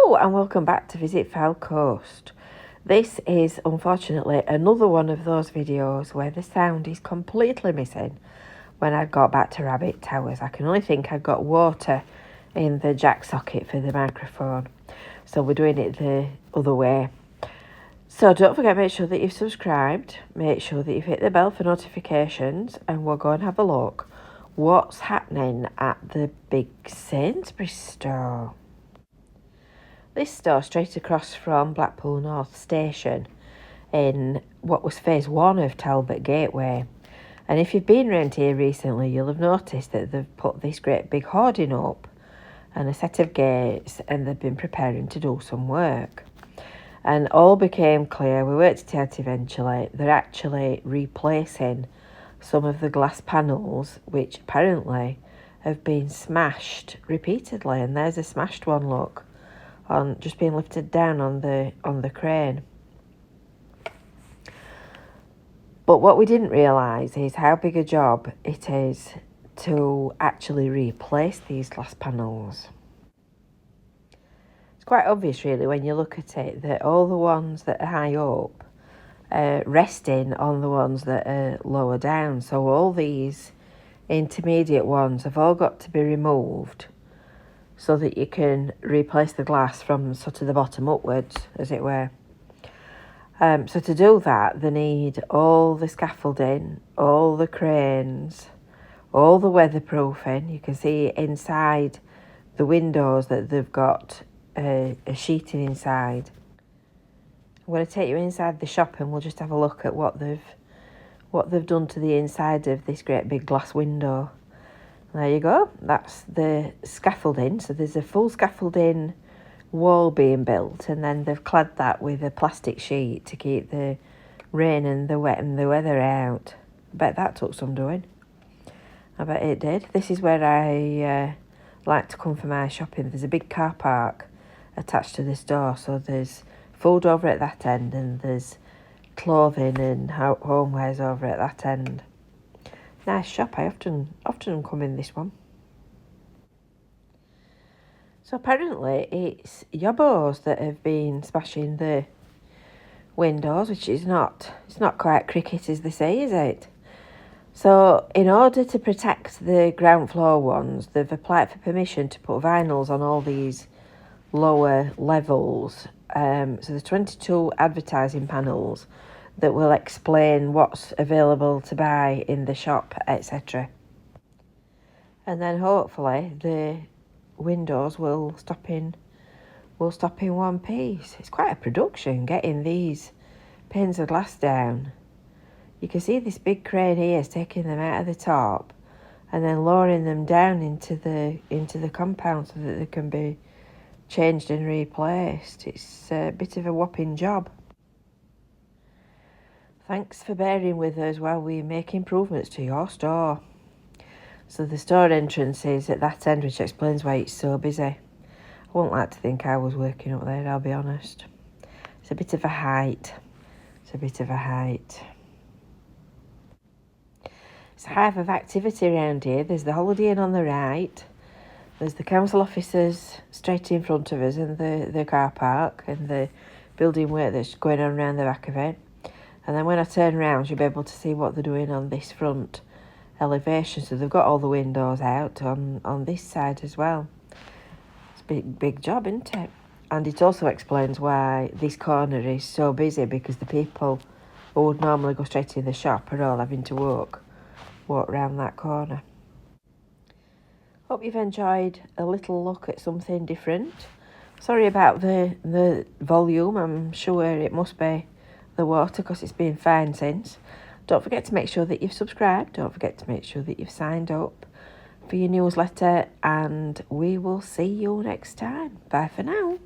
Hello and welcome back to Visit Fowl Coast. This is unfortunately another one of those videos where the sound is completely missing when I got back to Rabbit Towers. I can only think I've got water in the jack socket for the microphone, so we're doing it the other way. So don't forget, make sure that you've subscribed, make sure that you've hit the bell for notifications, and we'll go and have a look what's happening at the big Sainsbury store. This store straight across from Blackpool North Station in what was phase 1 of Talbot Gateway. And if you've been round here recently, you'll have noticed that they've put this great big hoarding up and a set of gates, and they've been preparing to do some work. And all became clear, we worked it out eventually, they're actually replacing some of the glass panels which apparently have been smashed repeatedly. And there's a smashed one, look, on just being lifted down on the crane. But what we didn't realise is how big a job it is to actually replace these glass panels. It's quite obvious really when you look at it that all the ones that are high up are resting on the ones that are lower down. So all these intermediate ones have all got to be removed so that you can replace the glass from sort of the bottom upwards, as it were. So to do that, they need all the scaffolding, all the cranes, all the weatherproofing. You can see inside the windows that they've got a sheeting inside. I'm going to take you inside the shop and we'll just have a look at what they've done to the inside of this great big glass window. There you go, that's the scaffolding. So there's a full scaffolding wall being built, and then they've clad that with a plastic sheet to keep the rain and the wet and the weather out. I bet that took some doing. I bet it did. This is where I like to come for my shopping. There's a big car park attached to this door, so there's food over at that end and there's clothing and homewares over at that end. Nice shop. I often come in this one. So apparently it's yobbos that have been smashing the windows, which is it's not quite cricket as they say, is it? So in order to protect the ground floor ones, they've applied for permission to put vinyls on all these lower levels. So there's 22 advertising panels that will explain what's available to buy in the shop, etc. And then hopefully the windows will stop in one piece. It's quite a production getting these panes of glass down. You can see this big crane here is taking them out of the top and then lowering them down into the compound so that they can be changed and replaced. It's a bit of a whopping job. Thanks for bearing with us while we make improvements to your store. So the store entrance is at that end, which explains why it's so busy. I wouldn't like to think I was working up there, I'll be honest. It's a bit of a height. It's a hive of activity around here. There's the Holiday Inn on the right. There's the council offices straight in front of us, and the car park and the building work that's going on around the back of it. And then when I turn around, you'll be able to see what they're doing on this front elevation. So they've got all the windows out on this side as well. It's a big job, isn't it? And it also explains why this corner is so busy, because the people who would normally go straight in the shop are all having to walk round that corner. Hope you've enjoyed a little look at something different. Sorry about the volume. I'm sure it must be the water because it's been fine since. Don't forget to make sure that you've subscribed. Don't forget to make sure that you've signed up for your newsletter, and we will see you next time. Bye for now.